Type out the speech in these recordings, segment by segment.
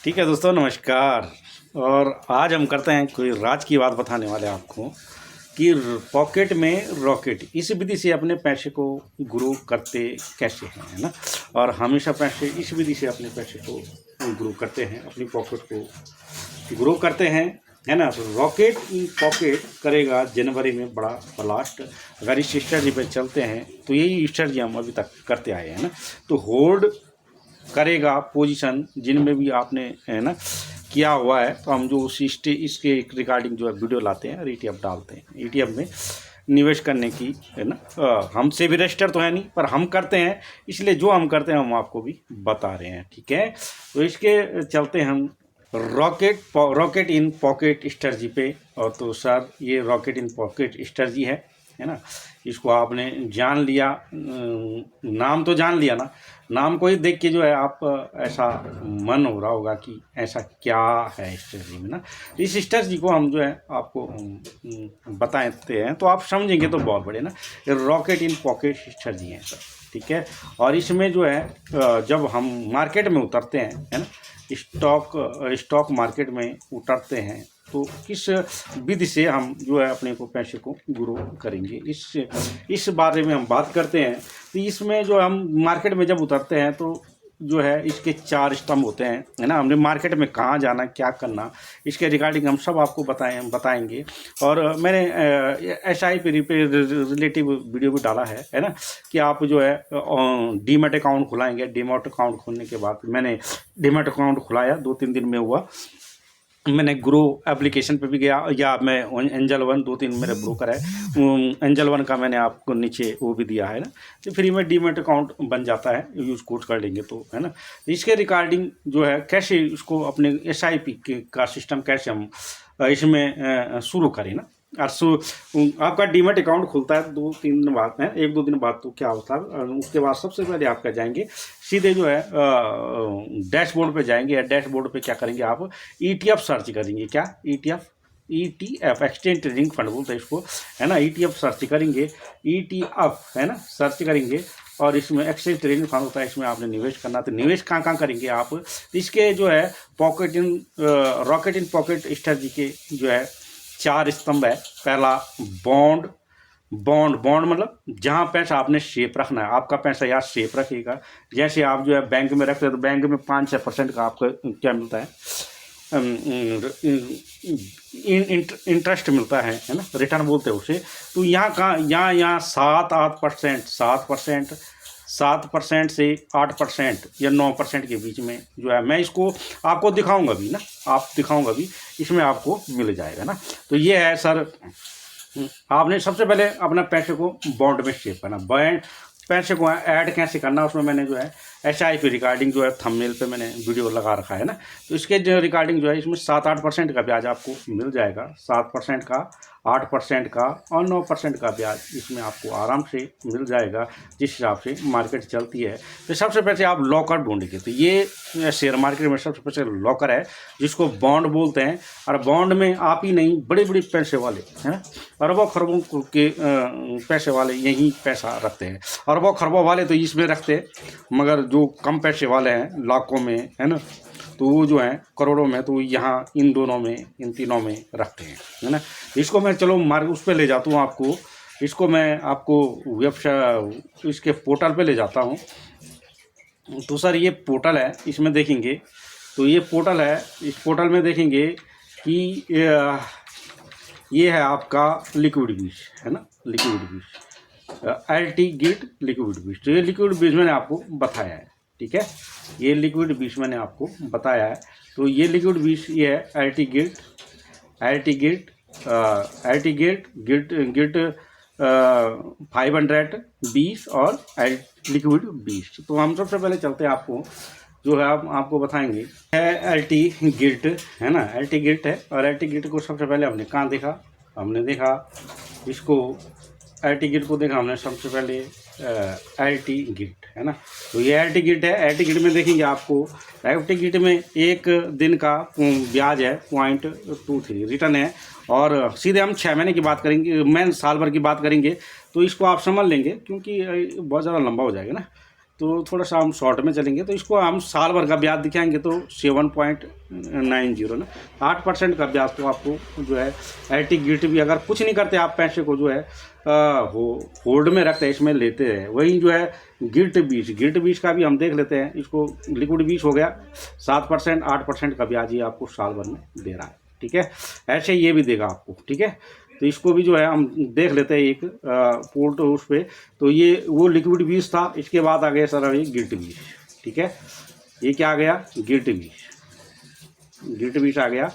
ठीक है दोस्तों, नमस्कार। और आज हम करते हैं कोई राज की बात बताने वाले आपको कि पॉकेट में रॉकेट इस विधि से अपने पैसे को ग्रो करते कैसे हैं, है ना। और हमेशा पैसे इस विधि से अपने पैसे को ग्रो करते हैं, अपनी पॉकेट को ग्रो करते हैं, है ना। तो रॉकेट इन पॉकेट करेगा जनवरी में बड़ा ब्लास्ट। अगर इस स्ट्रेटजी पे चलते हैं तो यही स्ट्रेटजी हम अभी तक करते आए हैं ना। तो होल्ड करेगा पोजीशन जिनमें भी आपने, है ना, किया हुआ है। तो हम जो उसी इसके रिगार्डिंग जो है वीडियो लाते हैं और ETF डालते हैं। ETF में निवेश करने की, है ना। हमसे भी रजिस्टर तो है नहीं, पर हम करते हैं, इसलिए जो हम करते हैं हम आपको भी बता रहे हैं, ठीक है। तो इसके चलते हम रॉकेट इन पॉकेट स्ट्रेटजी पे। और तो सर ये रॉकेट इन पॉकेट स्ट्रेटजी है ना। इसको आपने जान लिया, नाम तो जान लिया ना। नाम को ही देख के जो है आप ऐसा मन हो रहा होगा कि ऐसा क्या है स्ट्रेटजी में ना। इस स्ट्रेटजी को हम जो है आपको बताते हैं तो आप समझेंगे तो बहुत बढ़िया ना। रॉकेट इन पॉकेट स्ट्रेटजी है सर, ठीक है। और इसमें जो है जब हम मार्केट में उतरते हैं, है ना, स्टॉक मार्केट में उतरते हैं तो किस विधि से हम जो है अपने को पैसे को ग्रो करेंगे, इस बारे में हम बात करते हैं। तो इसमें जो हम मार्केट में जब उतरते हैं तो जो है इसके 4 स्तंभ होते हैं, है ना। हमने मार्केट में कहाँ जाना, क्या करना, इसके रिगार्डिंग हम सब आपको बताएंगे। और मैंने SIP रिलेटिव वीडियो भी डाला है ना, कि आप जो है डीमैट अकाउंट खुलाएंगे। डीमैट अकाउंट खोलने के बाद मैंने डीमैट अकाउंट खुलाया, 2-3 दिन में हुआ। मैंने ग्रो एप्लीकेशन पे भी गया, या मैं एंजल वन 2-3 मेरे ब्रोकर है, एंजल वन का मैंने आपको नीचे वो भी दिया है ना। तो फ्री में डीमैट अकाउंट बन जाता है, यूज़ कोड कर लेंगे तो, है ना। इसके रिगार्डिंग जो है कैसे इसको अपने SIP का सिस्टम कैसे हम इसमें शुरू करें ना। और आपका डीमैट अकाउंट खुलता है 2-3 दिन बाद में, 1-2 दिन बाद। तो क्या होता है उसके बाद सबसे पहले आप क्या जाएंगे, सीधे जो है डैशबोर्ड पे जाएंगे। डैशबोर्ड पे क्या करेंगे, आप ETF सर्च करेंगे। क्या ETF एक्सचेंज ट्रेडिंग फंड बोलते हैं इसको, है ना। ETF सर्च करेंगे, ETF, है ना, सर्च करेंगे। और इसमें एक्सचेंज ट्रेडिंग फंड होता है, इसमें आपने निवेश करना। तो निवेश कहाँ करेंगे आप, इसके जो है रॉकेट इन पॉकेट स्ट्रेटजी के जो है 4 स्तंभ है। पहला बॉन्ड मतलब जहाँ पैसा आपने सेफ रखना है, आपका पैसा यार सेफ रखिएगा। जैसे आप जो है बैंक में रखते हैं तो बैंक में 5-6% का आपको क्या मिलता है, इंटरेस्ट मिलता है ना, रिटर्न बोलते हैं उसे। तो यहाँ 7% से 8% या 9% के बीच में जो है, मैं इसको आपको दिखाऊंगा भी ना, इसमें आपको मिल जाएगा ना। तो ये है सर, आपने सबसे पहले अपना पैसे को बॉन्ड में सेव करना। पैसे को ऐड कैसे करना, उसमें मैंने जो है SIP रिगार्डिंग जो है थंबनेल पे मैंने वीडियो लगा रखा है ना। तो इसके जो रिगार्डिंग जो है इसमें 7-8% का ब्याज आपको मिल जाएगा। 7% का, 8% का और 9% का ब्याज इसमें आपको आराम से मिल जाएगा, जिस हिसाब से मार्केट चलती है। तो सबसे पहले आप लॉकर ढूंढेंगे। तो ये शेयर मार्केट में सबसे पहले लॉकर है, जिसको बॉन्ड बोलते हैं। और बॉन्ड में आप ही नहीं, बड़े पैसे वाले, हैं, अरबों खरबों के पैसे वाले यही पैसा रखते हैं। अरबों खरबों वाले तो इसमें रखते हैं, मगर जो कम पैसे वाले हैं, लाखों में, है ना, तो वो जो है करोड़ों में, तो यहाँ इन तीनों में रखते हैं, है ना। इसको मैं चलो उस पर ले जाता हूँ आपको। इसको मैं आपको वेबसाइट, इसके पोर्टल पे ले जाता हूँ। तो सर ये पोर्टल है, इसमें देखेंगे तो ये पोर्टल है। इस पोर्टल में देखेंगे कि ये है आपका लिक्विड बीज, है ना, लिक्विड बीज, LT गिल्ट लिक्विड बीज। तो ये लिक्विड बीज मैंने आपको बताया है, ठीक है। ये लिक्विड बीज मैंने आपको बताया है। तो ये लिक्विड बीज ये है LT गिल्ट 520 और लिक्विड बीज। तो हम सबसे पहले चलते हैं, आपको जो है आपको बताएंगे है LT गिल्ट, है ना। LT गिल्ट है, और LT गिल्ट को सबसे पहले हमने कहाँ देखा, इसको LT गिल्ट को देखा हमने सबसे पहले LT गिल्ट, है ना। तो ये LT गिल्ट है। LT गिल्ट में देखेंगे आपको, LT गिल्ट में 1 दिन का ब्याज है 0.23 रिटर्न है। और सीधे हम 6 महीने की बात करेंगे, मैं साल भर की बात करेंगे तो इसको आप समझ लेंगे, क्योंकि बहुत ज़्यादा लंबा हो जाएगा ना। तो थोड़ा सा हम शॉर्ट में चलेंगे। तो इसको हम साल भर का ब्याज दिखाएंगे तो 7.90 ना, 8% का ब्याज तो आपको जो है एटी गिल्ट भी, अगर कुछ नहीं करते आप पैसे को जो है होल्ड में रखते हैं, इसमें लेते हैं। वही जो है गिल्ट बीज का भी हम देख लेते हैं। इसको लिक्विड बीज हो गया 7%, 8% का ब्याज ये आपको साल भर में दे रहा है, ठीक है। ऐसे ये भी देगा आपको, ठीक है। तो इसको भी जो है हम देख लेते हैं एक पोर्ट उस पर। तो ये वो लिक्विड बीज था, इसके बाद आ गया सर अभी गिल्ट बीज, ठीक है। ये क्या आ गया, गिल्ट बीज आ गया।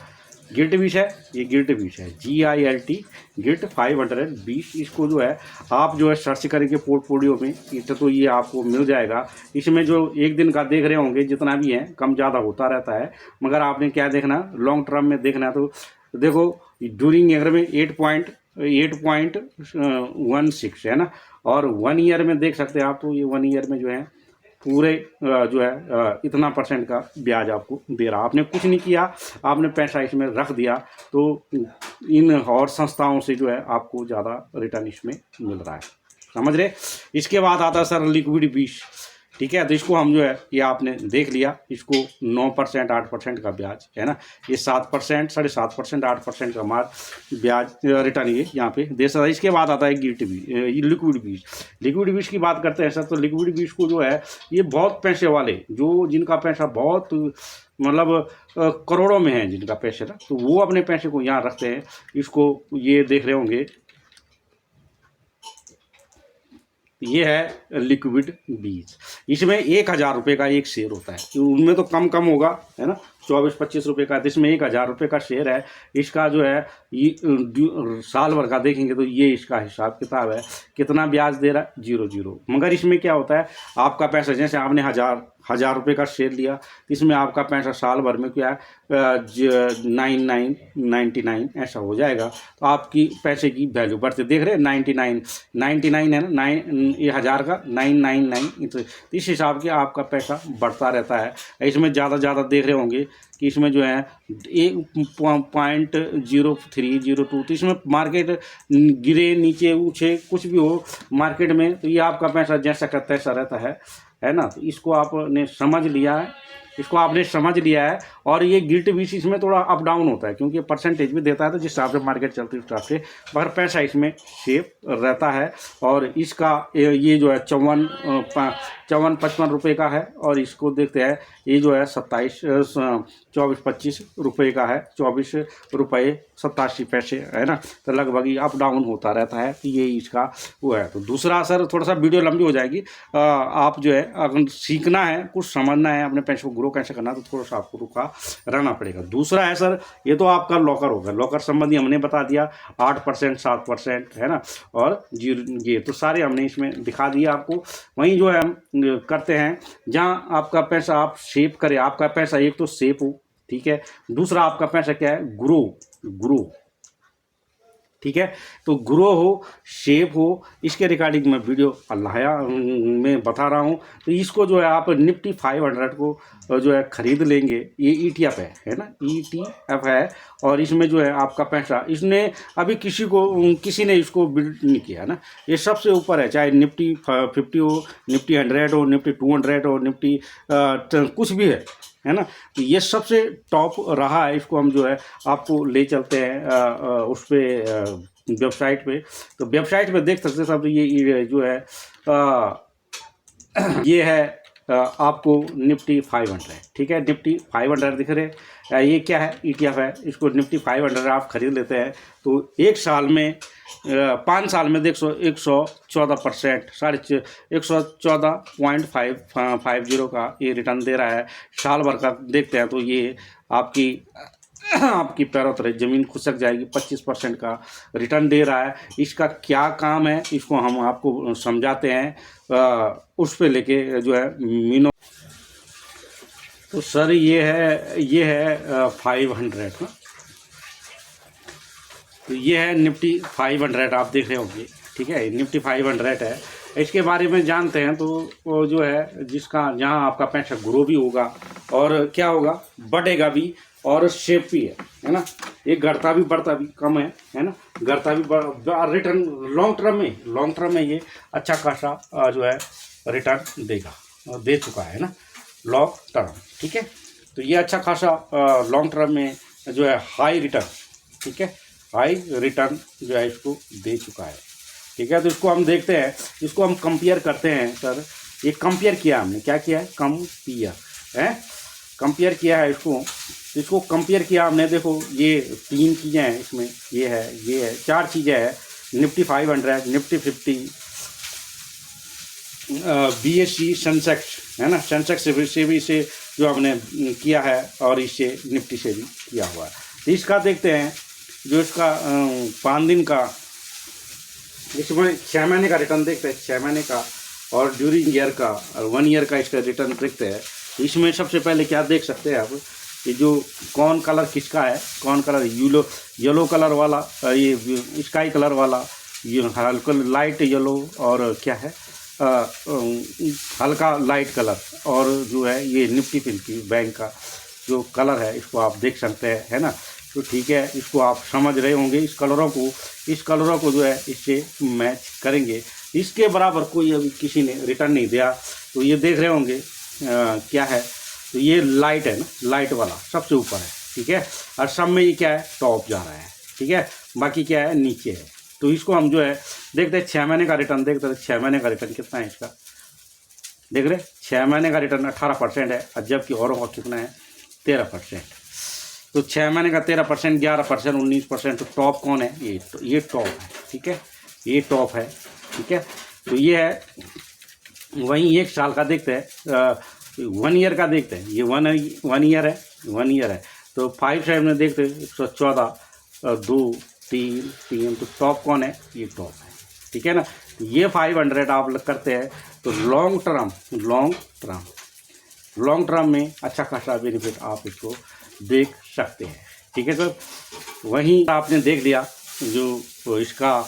गिल्ट बीज है, ये गिल्ट बीज है, GILT गिल्ट 520। इसको जो है आप जो है सर्च करेंगे पोर्टफोलियो में, तो ये आपको मिल जाएगा। इसमें जो एक दिन का देख रहे होंगे जितना भी है कम ज़्यादा होता रहता है, मगर आपने क्या देखना, लॉन्ग टर्म में देखना। तो देखो ड्यूरिंग ईयर में 8.16 है ना, और 1 ईयर में देख सकते हैं आप। तो ये 1 ईयर में जो है पूरे जो है इतना % का ब्याज आपको दे रहा। आपने कुछ नहीं किया, आपने पैसा इसमें रख दिया, तो इन और संस्थाओं से जो है आपको ज़्यादा रिटर्न इसमें मिल रहा है, समझ रहे। इसके बाद आता है सर लिक्विड बीज, ठीक है। तो इसको हम जो है ये आपने देख लिया, इसको 9%, 8% का ब्याज है ना, ये 7%, 7.5%, 8% का ब्याज रिटर्न ये यहाँ पे दे सकता है। इसके बाद आता है गिल्ट बीज, लिक्विड बीज की बात करते हैं सर। तो लिक्विड बीज को जो है ये बहुत पैसे वाले, जो जिनका पैसा बहुत मतलब करोड़ों में है जिनका पैसे ना, तो वो अपने पैसे को यहाँ रखते हैं। इसको ये देख रहे होंगे, ये है लिक्विड बीज। इसमें 1,000 रुपये का एक शेयर होता है, तो उनमें तो कम होगा है ना, 24-25 रुपये का। तो इसमें 1,000 रुपये का शेयर है। इसका जो है ये साल भर का देखेंगे तो ये इसका हिसाब किताब है, कितना ब्याज दे रहा है, 0 मगर इसमें क्या होता है, आपका पैसा जैसे आपने 1,000 रुपये का शेयर लिया, इसमें आपका पैसा साल भर में क्या है 99 ऐसा हो जाएगा। तो आपकी पैसे की वैल्यू बढ़ते देख रहे हैं, 99 है ना, 1,000 का 999, तो इस हिसाब के आपका पैसा बढ़ता रहता है। इसमें ज़्यादा देख रहे होंगे कि इसमें जो है 1.0302, तो इसमें मार्केट गिरे नीचे ऊँचे कुछ भी हो मार्केट में, तो ये आपका पैसा जैसा का तैसा रहता है ना। तो इसको आपने समझ लिया है, और ये गिल्ट बीज इसमें थोड़ा अप डाउन होता है, क्योंकि परसेंटेज भी देता है, तो जिस हिसाब से मार्केट चलती है उस हिसाब से, मगर पैसा इसमें सेफ रहता है। और इसका ये जो है 54-55 रुपये का है, और इसको देखते हैं ये जो है 24-25 रुपये का है, 24.87 है ना। तो लगभग ये अप डाउन होता रहता है, तो ये इसका वो है। तो दूसरा सर, थोड़ा सा वीडियो लंबी हो जाएगी, आप जो है अगर सीखना है, कुछ समझना है, अपने पैसे को ग्रो कैसे करना, तो थोड़ा सा आपको रुका रहना पड़ेगा। दूसरा है सर, ये तो आपका लॉकर होगा, लॉकर संबंधी हमने बता दिया 8%, 7% है ना, और 0 ये तो सारे हमने इसमें दिखा दिया आपको। वहीं जो है हम करते हैं जहां आपका पैसा आप सेव करें, आपका पैसा एक तो सेव हो, ठीक है, दूसरा आपका पैसा क्या है, ग्रो, ठीक है। तो ग्रो हो, शेप हो, इसके रिगार्डिंग मैं वीडियो अल्लाया में बता रहा हूँ। तो इसको जो है आप निफ्टी 500 को जो है ख़रीद लेंगे। ये ETF है ना, ETF है, और इसमें जो है आपका पैसा, इसने अभी किसी ने इसको बिल्ड नहीं किया ना, ये सबसे ऊपर है। चाहे निफ्टी 50 हो, निफ्टी 100 हो, निफ्टी 200 हो, निफ्टी कुछ भी है ना, तो ये सबसे टॉप रहा है। इसको हम जो है आपको ले चलते हैं उस पर वेबसाइट पे। तो वेबसाइट पे देख सकते हैं सब, ये जो है ये है आपको निफ्टी 500, ठीक है, निफ्टी 500 दिख रहे। ये क्या है, ETF है। इसको निफ्टी 500 आप खरीद लेते हैं, तो एक साल में 5 साल में 114%, 114.50 का ये रिटर्न दे रहा है। साल भर का देखते हैं तो ये आपकी पैरों तले ज़मीन खुसक जाएगी, 25% का रिटर्न दे रहा है। इसका क्या काम है, इसको हम आपको समझाते हैं, उस पे लेके जो है मीनो। तो सर ये है 500 ना, तो ये है निफ्टी 500 आप देख रहे होंगे, ठीक है, निफ्टी 500 है। इसके बारे में जानते हैं, तो वो जो है जिसका जहां आपका पैसा ग्रो भी होगा और क्या होगा, बढ़ेगा भी, और शेप भी है ना, ये घटता भी बढ़ता भी कम है ना, घटता भी रिटर्न लॉन्ग टर्म में ये अच्छा खासा जो है रिटर्न देगा। दे चुका है ना, लॉन्ग टर्म। ठीक है, तो ये अच्छा खासा लॉन्ग टर्म में जो है हाई रिटर्न, ठीक है, हाई रिटर्न जो है इसको दे चुका है। ठीक है, तो इसको हम देखते हैं, इसको हम कंपेयर करते हैं। सर ये कंपेयर किया हमने, क्या किया है, कंपेयर किया है इसको कंपेयर किया हमने। देखो ये 3 चीज़ें हैं इसमें, ये है 4 चीज़ें हैं, निफ्टी 500, निफ्टी 50, BSE, सेंसेक्स है ना, सेंसेक्स से भी इसे जो हमने किया है और इससे निफ्टी से भी किया हुआ है। तो इसका देखते हैं, जो इसका 5 दिन का, इसमें 6 महीने का रिटर्न देखते हैं, 6 महीने का, और ड्यूरिंग ईयर का और 1 ईयर का इसका रिटर्न देखते हैं। इसमें सबसे पहले क्या देख सकते हैं आप, ये जो कौन कलर किसका है, कौन कलर, येलो कलर वाला, ये स्काई कलर वाला, ये हल्का लाइट येलो, और क्या है हल्का लाइट कलर, और जो है ये निफ्टी फिफ्टी बैंक का जो कलर है, इसको आप देख सकते हैं, है ना। तो ठीक है, इसको आप समझ रहे होंगे, इस कलरों को जो है इससे मैच करेंगे। इसके बराबर कोई अभी किसी ने रिटर्न नहीं दिया, तो ये देख रहे होंगे क्या है, तो ये लाइट है ना, लाइट वाला सबसे ऊपर है। ठीक है, और सब में ये क्या है, टॉप जा रहा है। ठीक है, बाकी क्या है, नीचे है। तो इसको हम जो है देखते हैं, 6 महीने का रिटर्न देखते हैं। 6 महीने का रिटर्न कितना है इसका, देख रहे, 6 महीने का रिटर्न 18% है, और जबकि औरों का कितना है, 13%। तो 6 महीने का 13%, 11%, 19%। तो टॉप कौन है, ये टॉप है। ठीक है, ये टॉप है। ठीक है, तो ये है। वहीं 1 साल का देखते हैं, 1 ईयर का देखते हैं, ये 1 ईयर है। तो 5 साइड में देखते हैं, 114, 2, 3। तो टॉप कौन है, ये टॉप है। ठीक है ना, ये 500 आप करते हैं, तो लॉन्ग टर्म में अच्छा खासा बेनिफिट आप इसको देख सकते हैं। ठीक है सर, वहीं आपने देख लिया जो इसका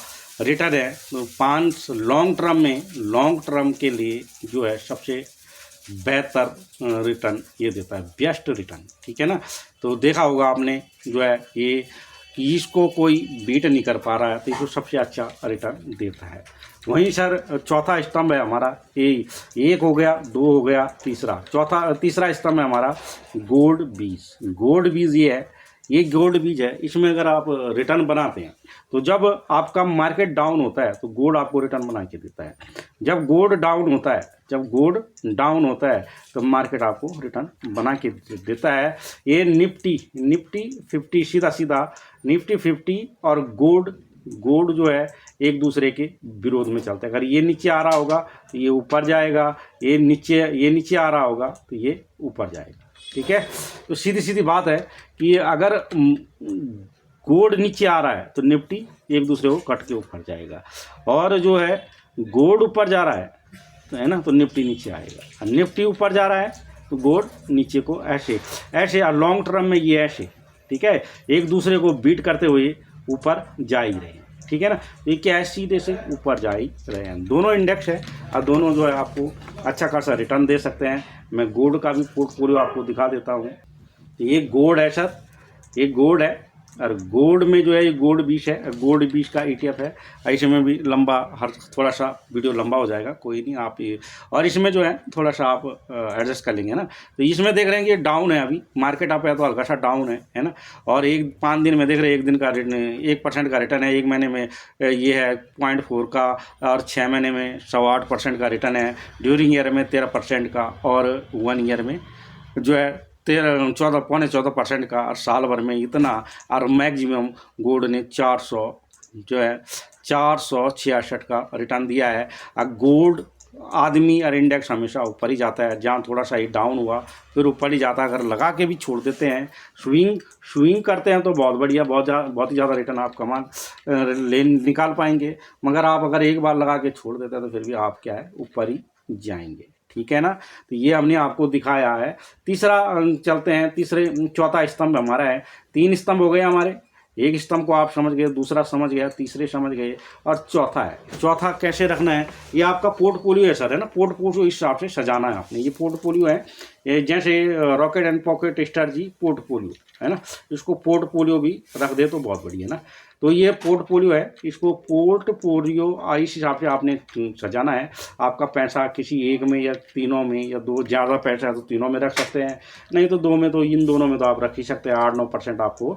रिटर्न है, तो 5 लॉन्ग टर्म के लिए जो है सबसे बेहतर रिटर्न ये देता है, बेस्ट रिटर्न। ठीक है ना, तो देखा होगा आपने जो है ये कि इसको कोई बीट नहीं कर पा रहा है, तो इसको सबसे अच्छा रिटर्न देता है। वहीं सर चौथा स्तंभ है हमारा, ये 1 हो गया, 2 हो गया, तीसरा स्तंभ है हमारा गोल्ड बीज। ये गोल्ड बीज है। इसमें अगर आप रिटर्न बनाते हैं, तो जब आपका मार्केट डाउन होता है तो गोल्ड आपको रिटर्न बना के देता है। जब गोल्ड डाउन होता है तो मार्केट आपको रिटर्न बना के देता है। ये निफ्टी 50, सीधा निफ्टी 50 और गोल्ड जो है एक दूसरे के विरोध में चलता है। अगर ये नीचे आ रहा होगा तो ये ऊपर जाएगा, ये नीचे आ रहा होगा तो ये ऊपर जाएगा। ठीक है, तो सीधी बात है कि अगर गोल्ड नीचे आ रहा है तो निफ्टी एक दूसरे को कट के ऊपर जाएगा, और जो है गोल्ड ऊपर जा रहा है ना, तो निफ्टी नीचे आएगा, और निफ्टी ऊपर जा रहा है तो गोल्ड नीचे को ऐसे और लॉन्ग टर्म में ये ऐसे। ठीक है, एक दूसरे को बीट करते हुए ऊपर जा ही रहे हैं। ठीक है ना, ये क्या है, सीधे से ऊपर जा ही रहे हैं। दोनों इंडेक्स है और दोनों जो है आपको अच्छा खासा रिटर्न दे सकते हैं। मैं गोल्ड का भी पोर्टफोलियो आपको दिखा देता हूँ। ये गोल्ड है सर, ये गोल्ड है, और गोल्ड में जो है ये गोल्ड बीज है, गोल्ड बीज का ETF है। इसमें भी थोड़ा सा वीडियो लंबा हो जाएगा, कोई नहीं, आप ये, और इसमें जो है थोड़ा सा आप एडजस्ट कर लेंगे ना। तो इसमें देख रहे हैं कि डाउन है, अभी मार्केट आप तो हल्का सा डाउन है ना, और 5 दिन में देख रहे हैं 1 दिन का 1% का रिटर्न है, 1 महीने में ये है 0.4 का, और 6 महीने में 8.25% का रिटर्न है, ड्यूरिंग ईयर में 13% का, और 1 ईयर में जो है 14.25% का, और साल भर में इतना, और मैक्सिमम गोल्ड ने 466 का रिटर्न दिया है। और गोल्ड आदमी और इंडेक्स हमेशा ऊपर ही जाता है, जहाँ थोड़ा सा ही डाउन हुआ फिर ऊपर ही जाता है। अगर लगा के भी छोड़ देते हैं, स्विंग करते हैं, तो बहुत बढ़िया, बहुत ही ज़्यादा रिटर्न आप निकाल पाएंगे। मगर आप अगर एक बार लगा के छोड़ देते हैं तो फिर भी आप क्या है, ऊपर ही जाएंगे। ठीक है ना, तो ये हमने आपको दिखाया है। तीसरा चलते हैं, चौथा स्तंभ हमारा है। 3 स्तंभ हो गए हमारे, एक स्तंभ को आप समझ गए, दूसरा समझ गए, तीसरे समझ गए, और चौथा है। चौथा कैसे रखना है, ये आपका पोर्टफोलियो है सर, है ना, पोर्टफोलियो इस हिसाब से सजाना है आपने। ये पोर्टफोलियो है, ये जैसे rocket and pocket strategy portfolio है ना, इसको पोर्टफोलियो भी रख दे तो बहुत बढ़िया ना। तो ये पोर्टफोलियो है, इसको पोर्टफोलियो इस हिसाब से आपने सजाना है। आपका पैसा किसी एक में या तीनों में या दो, ज़्यादा पैसा है तो तीनों में रख सकते हैं, नहीं तो दो में, तो इन दोनों में तो आप रख ही सकते हैं। 8-9% आपको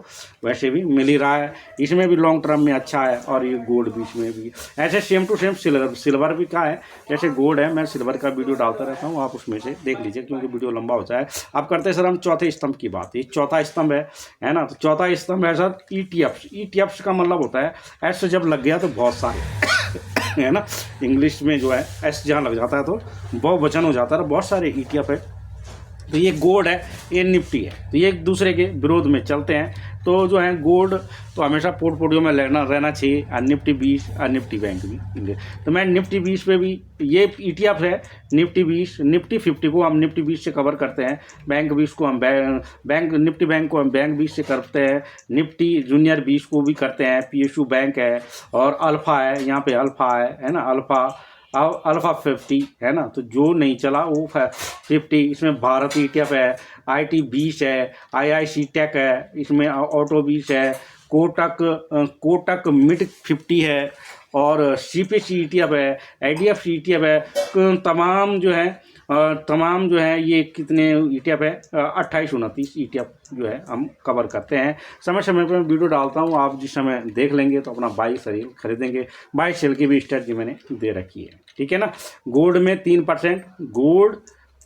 वैसे भी मिल ही रहा है, इसमें भी लॉन्ग टर्म में अच्छा है। और ये गोल्ड भी, इसमें भी ऐसे सेम टू सेम सिल्वर भी का है। जैसे गोल्ड है, मैं सिल्वर का वीडियो डालता रहता हूँ, आप उसमें से देख लीजिए क्योंकि वीडियो लंबा होता है। अब करते हैं सर हम चौथे स्तंभ की बात। ये चौथा स्तंभ है ना। तो चौथा स्तंभ है सर ईटीएफ्स। ईटीएफ्स का मतलब होता है एस जब लग गया तो बहुत सारे है ना, इंग्लिश में जो है एस जहाँ लग जाता है तो बहुवचन हो जाता है, बहुत सारे ईटीएफ है। तो ये गोल्ड है, ये निफ्टी है, तो ये एक दूसरे के विरोध में चलते हैं। तो जो है गोल्ड तो हमेशा पोर्टफोलियो में रहना चाहिए, और निफ्टी 20 और निफ्टी बैंक भी। तो मैं निफ्टी 20 पे भी, ये ईटीएफ है निफ्टी 20, निफ्टी 50 को हम निफ्टी 20 से कवर करते हैं, बैंक 20 को हम बैंक निफ्टी बैंक को हम बैंक 20 से करते हैं, निफ्टी जूनियर 20 को भी करते हैं, पीएसयू बैंक है और अल्फ़ा है, यहाँ पे अल्फ़ा है ना, अल्फ़ा 50 है ना। तो जो नहीं चला वो 50, इसमें भारत ईटीएफ है, IT 20 है, IIC टेक है, इसमें ऑटो 20 है, कोटक मिड 50 है, और CPC ईटीएफ है, IDFC ईटीएफ है। तमाम जो है ये कितने ईटीएफ है, 28-29 ईटीएफ जो है हम कवर करते हैं। समय समय पर मैं वीडियो डालता हूँ, आप जिस समय देख लेंगे तो अपना बाई सेल खरीदेंगे। बाई सेल की भी स्ट्रेटजी मैंने दे रखी है, ठीक है ना। गोल्ड में 3%, गोल्ड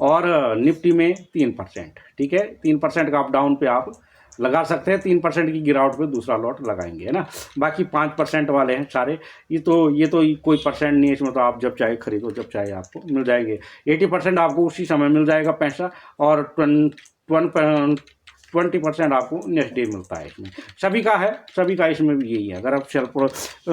और निफ्टी में 3%, ठीक है। 3% का अप डाउन पे आप लगा सकते हैं, 3% की गिरावट पे दूसरा लॉट लगाएंगे, है ना। बाकी 5% वाले हैं सारे, ये तो कोई परसेंट नहीं है इसमें, तो आप जब चाहे खरीदो, जब चाहे आपको मिल जाएंगे। 80% आपको उसी समय मिल जाएगा पैसा, और 20% आपको नेक्स्ट डे मिलता है। इसमें सभी का इसमें भी यही है। अगर आप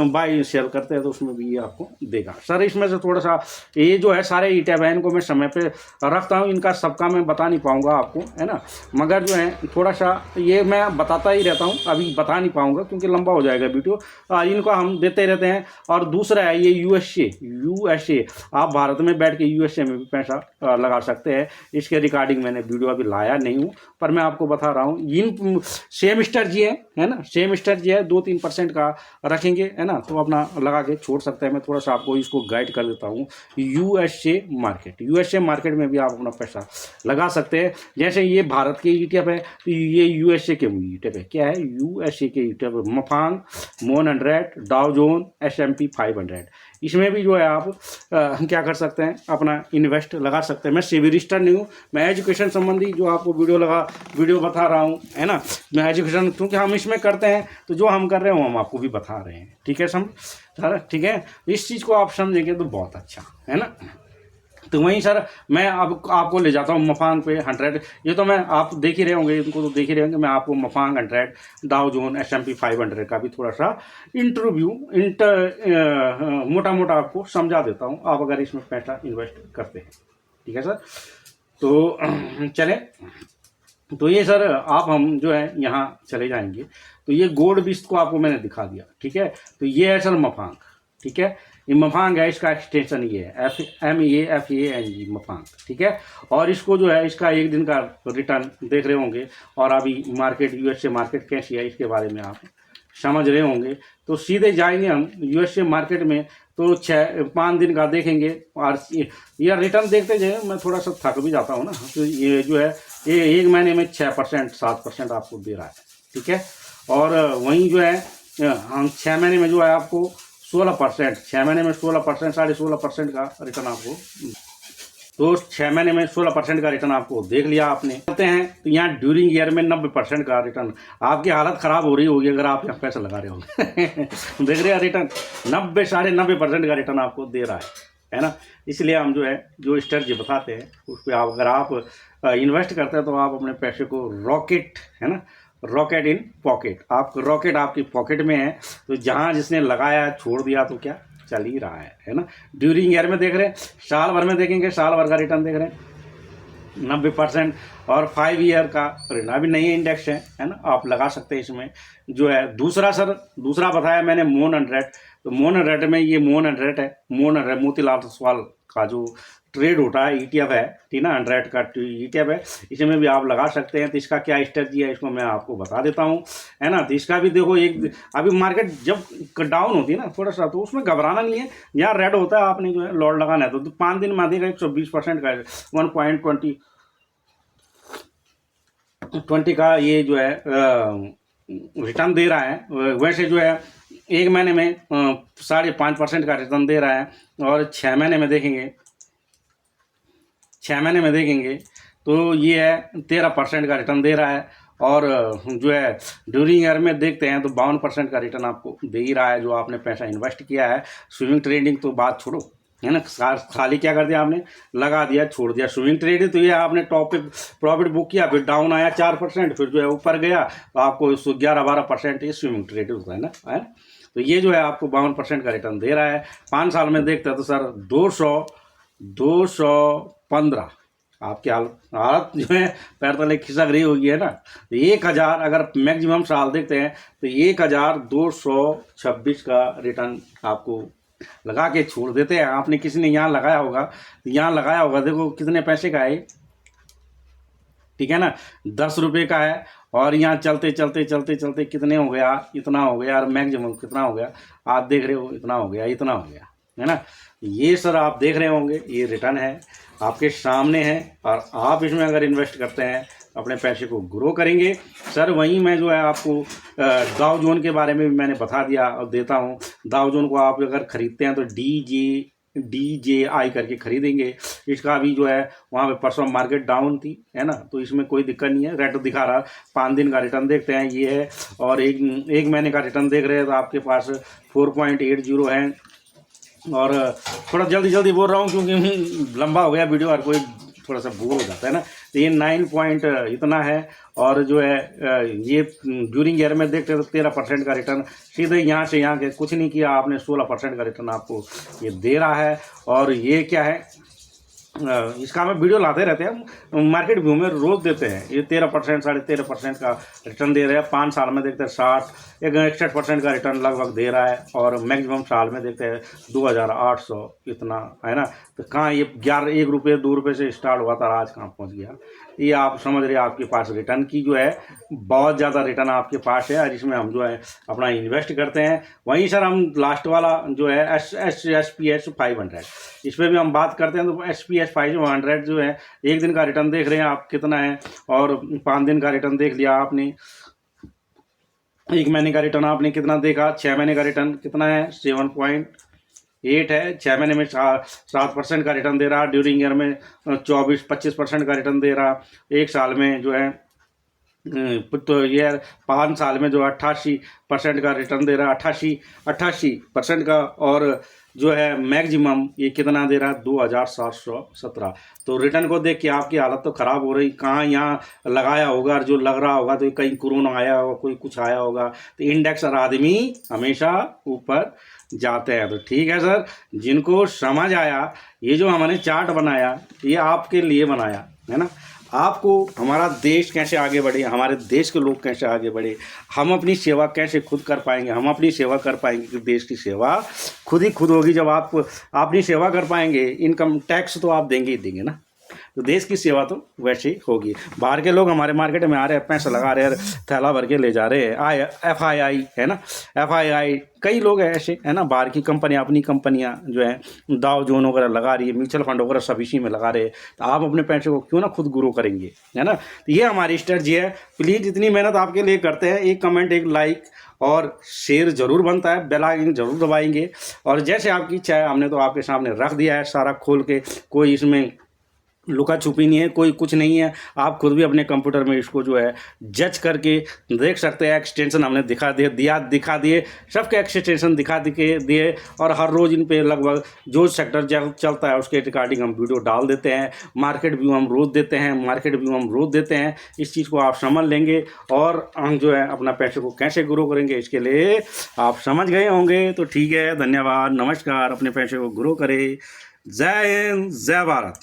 बाई सेल करते हैं तो उसमें भी ये आपको देगा। सर इसमें से थोड़ा सा ये जो है सारे ईटीएफ है, इनको मैं समय पे रखता हूँ, इनका सबका मैं बता नहीं पाऊँगा आपको, है ना। मगर जो है थोड़ा सा ये मैं बताता ही रहता हूँ, अभी बता नहीं पाऊँगा क्योंकि लंबा हो जाएगा वीडियो। इनको हम देते रहते हैं। और दूसरा है ये यूएसए, आप भारत में बैठ के यूएसए में भी पैसा लगा सकते हैं। इसके रिकॉर्डिंग मैंने वीडियो अभी लाया नहीं हूँ, पर मैं आपको बता रहा हूँ। इन सेम स्ट्रेटजी है ना, सेम स्ट्रेटजी है, 2-3% का रखेंगे, है ना, तो अपना लगा के छोड़ सकते हैं। मैं थोड़ा सा आपको इसको गाइड कर देता हूँ। यूएसए मार्केट में भी आप अपना पैसा लगा सकते हैं। जैसे ये भारत के ईटीएफ है, तो ये यूएसए के ईटीएफ है। क्या है? यूएसए के ईटीएफ, मफांग, मोन 100, डाउ जोन, S&P 500। इसमें भी जो है आप क्या कर सकते हैं, अपना इन्वेस्ट लगा सकते हैं। मैं सेबी रजिस्टर्ड नहीं हूँ, मैं एजुकेशन संबंधी जो आपको वीडियो बता रहा हूँ, है ना। मैं एजुकेशन, क्योंकि हम इसमें करते हैं तो जो हम कर रहे हैं वो हम आपको भी बता रहे हैं, ठीक है सर, ठीक है। इस चीज़ को आप समझेंगे तो बहुत अच्छा है ना। तो वहीं सर मैं अब आपको ले जाता हूँ मफांग पे 100। ये तो मैं आप देख ही रहे होंगे, इनको तो देख ही रहे होंगे। मैं आपको मफांग 100, डाउ जोन, S&P 500 का भी थोड़ा सा मोटा मोटा आपको समझा देता हूँ, आप अगर इसमें पैसा इन्वेस्ट करते हैं, ठीक है सर। तो चलें, तो ये सर हम जो है यहाँ चले जाएंगे। तो ये गोल्ड बिस्ट को आपको मैंने दिखा दिया, ठीक है। तो ये है सर मफांग, ठीक है। ये मफांग है, इसका एक्सटेंशन ये है MEAFANG मफांग, ठीक है। और इसको जो है इसका एक दिन का रिटर्न देख रहे होंगे, और अभी मार्केट यूएसए मार्केट कैसी है इसके बारे में आप समझ रहे होंगे। तो सीधे जाएंगे हम यूएसए मार्केट में, तो 5 दिन का देखेंगे। और ये रिटर्न देखते जाए, मैं थोड़ा सा थक भी जाता हूँ ना। तो ये जो है ये एक महीने में 6% 7% आपको दे रहा है, ठीक है। और वहीं जो है हम 6 महीने में जो है आपको 16%, 6 महीने में 16%, 16.5% का रिटर्न आपको। तो 6 महीने में 16% का रिटर्न आपको देख लिया आपने। कहते हैं तो यहाँ ड्यूरिंग ईयर में 90% का रिटर्न। आपकी हालत ख़राब हो रही होगी अगर आप यहाँ पैसा लगा रहे होंगे देख रहे हैं रिटर्न 90-90% का रिटर्न आपको दे रहा है ना। इसलिए हम जो है जो स्ट्रेटजी बताते हैं उस पर अगर आप इन्वेस्ट करते हैं तो आप अपने पैसे को रॉकेट, है ना, रॉकेट इन पॉकेट, आप रॉकेट आपकी पॉकेट में है, तो जहाँ जिसने लगाया छोड़ दिया तो क्या चल ही रहा है ना। ड्यूरिंग ईयर में देख रहे हैं, साल भर में देखेंगे, साल भर का रिटर्न देख रहे हैं 90%। और 5 ईयर का रिटर्न, अभी नई इंडेक्स है ना, आप लगा सकते हैं इसमें जो है। दूसरा बताया मैंने मोन 100। तो मोन 100 में ये मोन 100 है, मोतीलाल ओसवाल का जो ट्रेड होता है, ETF है, ठीक ना, 100 का ETF है, इसमें भी आप लगा सकते हैं। तो इसका क्या स्ट्रेटजी है इसको मैं आपको बता देता हूँ, है ना। तो इसका भी देखो, एक अभी मार्केट जब डाउन होती है ना थोड़ा सा, तो उसमें घबराना नहीं है। यहाँ रेड होता है, आपने जो है लॉट लगाना है, तो 5 दिन में देगा 120% का 1.20 का ये जो है रिटर्न दे रहा है। वैसे जो है 1 महीने में 5.5% का रिटर्न दे रहा है, और 6 महीने में देखेंगे, 6 महीने में देखेंगे तो ये है 13% का रिटर्न दे रहा है। और जो है ड्यूरिंग ईयर में देखते हैं तो 52% का रिटर्न आपको दे ही रहा है, जो आपने पैसा इन्वेस्ट किया है। स्विंग ट्रेडिंग तो बात छोड़ो, है ना, खाली क्या कर दिया आपने, लगा दिया, छोड़ दिया। स्विंग ट्रेडिंग तो ये आपने टॉप पे प्रॉफिट बुक किया, फिर डाउन आया 4%, फिर जो है ऊपर गया तो आपको 11-12% ये स्विंग ट्रेडिंग होता है ना, है। तो ये जो है आपको 52% का रिटर्न दे रहा है। 5 साल में देखते हैं तो सर 215 आपकी हालत जो है पैर तले खिसक रही होगी, है ना। तो 1000 अगर मैक्सिमम साल देखते हैं तो 1226 का रिटर्न आपको लगा के छोड़ देते हैं। आपने किसी ने यहाँ लगाया होगा, देखो कितने पैसे का है, ठीक है ना, 10 रुपये का है। और यहाँ चलते चलते चलते चलते कितने हो गया, इतना हो गया, और मैक्सिमम कितना हो गया आप देख रहे हो, इतना हो गया, इतना हो गया, है ना। ये सर आप देख रहे होंगे, ये रिटर्न है आपके सामने है, और आप इसमें अगर इन्वेस्ट करते हैं अपने पैसे को ग्रो करेंगे। सर वहीं मैं जो है आपको डाउ जोन के बारे में भी मैंने बता दिया और देता हूँ। डाउ जोन को आप अगर खरीदते हैं तो DJI करके खरीदेंगे। इसका भी जो है वहाँ पे परसों मार्केट डाउन थी, है ना, तो इसमें कोई दिक्कत नहीं है, रेट दिखा रहा। 5 दिन का रिटर्न देखते हैं ये है, और एक महीने का रिटर्न देख रहे हैं तो आपके पास 4.80 है। और थोड़ा जल्दी बोल रहा हूँ क्योंकि लंबा हो गया वीडियो, हर कोई थोड़ा सा बोर हो जाता है ना। तो ये 9 पॉइंट इतना है, और जो है ये ड्यूरिंग ईयर में देखते हैं तो 13% का रिटर्न सीधे यहाँ से यहाँ के कुछ नहीं किया आपने, 16% का रिटर्न आपको ये दे रहा है। और ये क्या है, इसका हम वीडियो लाते रहते हैं, मार्केट व्यू में रोज देते हैं। ये 13% 13.5% का रिटर्न दे रहे हैं। 5 साल में देखते हैं 61% का रिटर्न लगभग दे रहा है, और मैक्सिमम साल में देखते हैं 2800 इतना, है ना। तो कहाँ ये 1 रुपये 2 रुपये से स्टार्ट हुआ था, आज कहाँ पहुँच गया। ये आप समझ रहे हैं, आपके पास रिटर्न की जो है बहुत ज़्यादा रिटर्न आपके पास है, और इसमें हम जो है अपना इन्वेस्ट करते हैं। वहीं सर हम लास्ट वाला जो है SPH 500, इस पर भी हम बात करते हैं। तो SPH 500 जो है 1 दिन का रिटर्न देख रहे हैं आप कितना है, और 5 दिन का रिटर्न देख लिया आपने, 1 महीने का रिटर्न आपने कितना देखा, 6 महीने का रिटर्न कितना है 7.8 है। 6 महीने में 7% का रिटर्न दे रहा, ड्यूरिंग ईयर में 24-25% का रिटर्न दे रहा, 1 साल में जो है तो ये 5 साल में जो 88% का रिटर्न दे रहा, 88% का। और जो है मैक्सिमम ये कितना दे रहा है 2717। तो रिटर्न को देख के आपकी हालत तो ख़राब हो रही, कहाँ यहाँ लगाया होगा, और जो लग रहा होगा तो कहीं कोरोना आया होगा, कोई कुछ आया होगा, तो इंडेक्स और आदमी हमेशा ऊपर जाते हैं। तो ठीक है सर, जिनको समझ आया, ये जो हमने चार्ट बनाया ये आपके लिए बनाया है ना, आपको हमारा देश कैसे आगे बढ़े, हमारे देश के लोग कैसे आगे बढ़े, हम अपनी सेवा कैसे खुद कर पाएंगे, हम अपनी सेवा कर पाएंगे कि देश की सेवा खुद होगी। जब आप अपनी सेवा कर पाएंगे, इनकम टैक्स तो आप देंगे ही देंगे ना, तो देश की सेवा तो वैसे ही होगी। बाहर के लोग हमारे मार्केट में आ रहे हैं, पैसा लगा रहे हैं, थैला भर के ले जा रहे हैं। FII है ना, FII कई लोग हैं ऐसे, है ना, बाहर की कंपनियां, अपनी कंपनियां जो है डाउ जोन वगैरह लगा रही है, म्यूचुअल फंड वगैरह सब इसी में लगा रहे हैं। तो आप अपने पैसे को क्यों ना खुद ग्रो करेंगे, है ना। तो ये हमारी स्ट्रेटजी है। प्लीज़ इतनी मेहनत आपके लिए करते हैं, एक कमेंट, एक लाइक और शेयर जरूर बनता है, बेल आइकन जरूर दबाएंगे। और जैसे आपकी इच्छा है, हमने तो आपके सामने रख दिया है सारा खोल के, कोई इसमें लुका छुपी नहीं है, कोई कुछ नहीं है। आप खुद भी अपने कंप्यूटर में इसको जो है जज करके देख सकते हैं। एक्सटेंशन हमने दिखा दिए, सबके एक्सटेंशन दिए, और हर रोज़ इन पे लगभग जो सेक्टर चलता है उसके रिगार्डिंग हम वीडियो डाल देते हैं। मार्केट व्यू हम रोज़ देते हैं, इस चीज़ को आप समझ लेंगे, और हम जो है अपना पैसे को कैसे ग्रो करेंगे इसके लिए आप समझ गए होंगे। तो ठीक है, धन्यवाद, नमस्कार, अपने पैसे को ग्रो करें। जय हिंद, जय भारत।